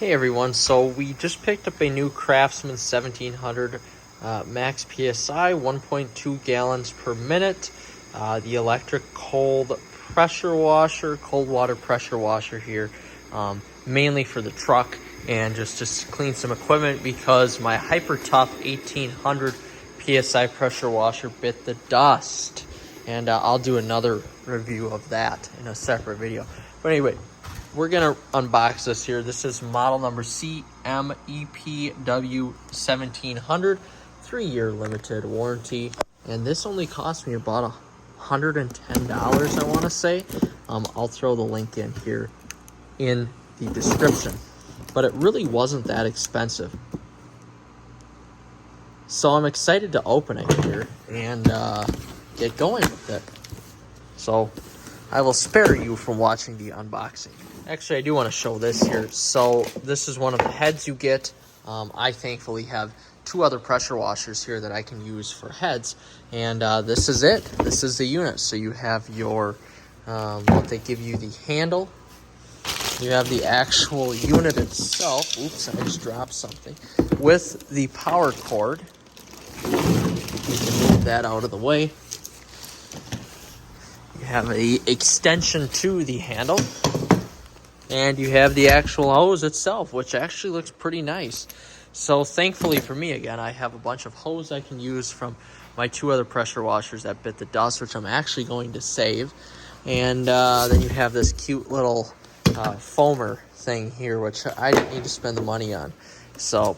Hey everyone, so we just picked up a new Craftsman 1700 max PSI, 1.2 gallons per minute. The electric cold water pressure washer here, mainly for the truck and just to clean some equipment because my Hyper Tough 1800 PSI pressure washer bit the dust. And I'll do another review of that in a separate video. But anyway, we're going to unbox this here. This is model number CMEPW1700, 3-year limited warranty. And this only cost me about $110, I want to say. I'll throw the link in here in the description. But it really wasn't that expensive. So I'm excited to open it here and get going with it. So I will spare you from watching the unboxing. Actually, I do want to show this here. So this is one of the heads you get. I thankfully have 2 other pressure washers here that I can use for heads. And this is it. This is the unit. So you have your, what they give you, the handle. You have the actual unit itself. Oops, I just dropped something. With the power cord. You can move that out of the way. You have an extension to the handle. And you have the actual hose itself, which actually looks pretty nice. So thankfully for me, again, I have a bunch of hose I can use from my 2 other pressure washers that bit the dust, which I'm actually going to save. And then you have this cute little foamer thing here, which I didn't need to spend the money on. So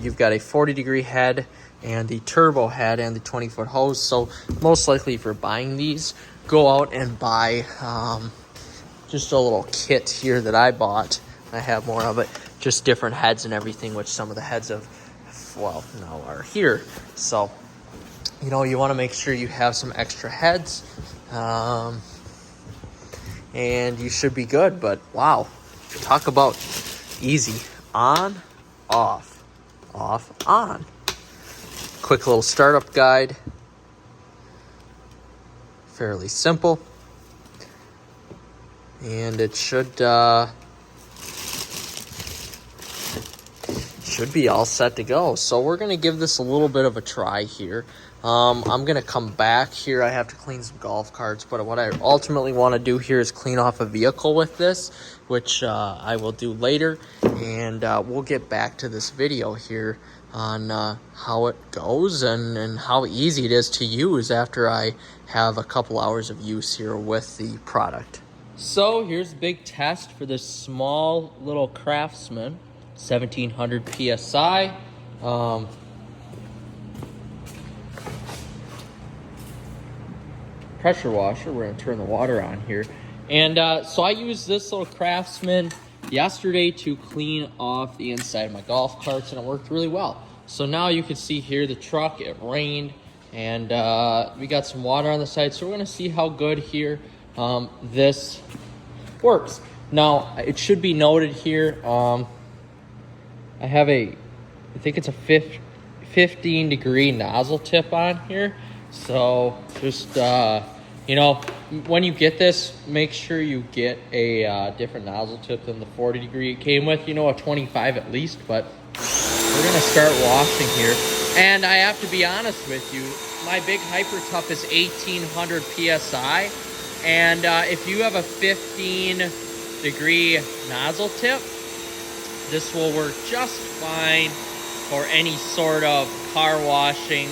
you've got a 40-degree head and the turbo head and the 20-foot hose. So most likely if you're buying these, go out and buy just a little kit here that I bought. I have more of it, just different heads and everything, which some of the heads of, well, now are here. So, you know, you want to make sure you have some extra heads, and you should be good. But wow, talk about easy. On, off, on. Quick little startup guide. Fairly simple. And it should be all set to go. So we're going to give this a little bit of a try here. I'm going to come back here. I have to clean some golf carts, but what I ultimately want to do here is clean off a vehicle with this, which I will do later. And we'll get back to this video here on how it goes and how easy it is to use after I have a couple hours of use here with the product. So here's a big test for this small little Craftsman 1700 PSI. Pressure washer. We're going to turn the water on here. And so I used this little Craftsman yesterday to clean off the inside of my golf carts, and it worked really well. So now you can see here the truck, it rained, and we got some water on the side. So we're going to see how good here this works. Now, it should be noted here, I have I think it's a 15-degree nozzle tip on here. So just, you know, when you get this, make sure you get a different nozzle tip than the 40-degree it came with. You know, a 25 at least, but we're going to start washing here. And I have to be honest with you, my big Hyper Tough is 1800 PSI. And if you have a 15-degree nozzle tip, this will work just fine for any sort of car washing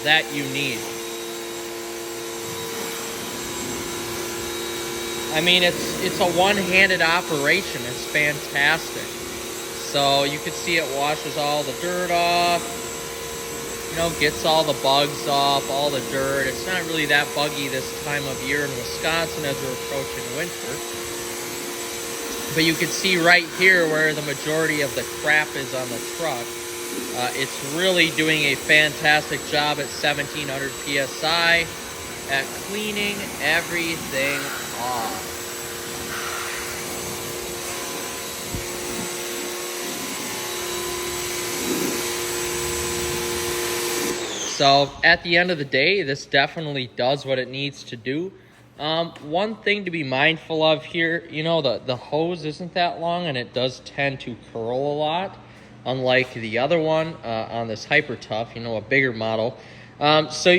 that you need. I mean, it's a one-handed operation. It's fantastic. So you can see it washes all the dirt off, you know, gets all the bugs off, all the dirt. It's not really that buggy this time of year in Wisconsin as we're approaching winter. But you can see right here where the majority of the crap is on the truck. It's really doing a fantastic job at 1700 PSI at cleaning everything off. So at the end of the day, this definitely does what it needs to do. One thing to be mindful of here, you know, the hose isn't that long and it does tend to curl a lot, unlike the other one on this Hyper Tough, you know, a bigger model. So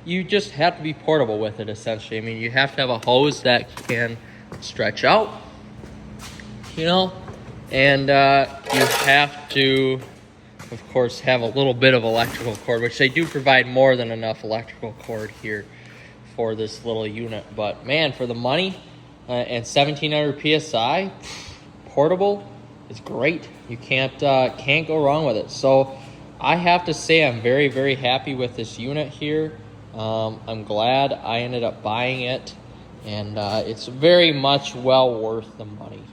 you just have to be portable with it, essentially. I mean, you have to have a hose that can stretch out, you know, and you have to, of course, have a little bit of electrical cord, which they do provide more than enough electrical cord here for this little unit. But man, for the money and 1700 PSI, portable is great. You can't go wrong with it. So I have to say I'm very, very happy with this unit here. I'm glad I ended up buying it, and it's very much well worth the money.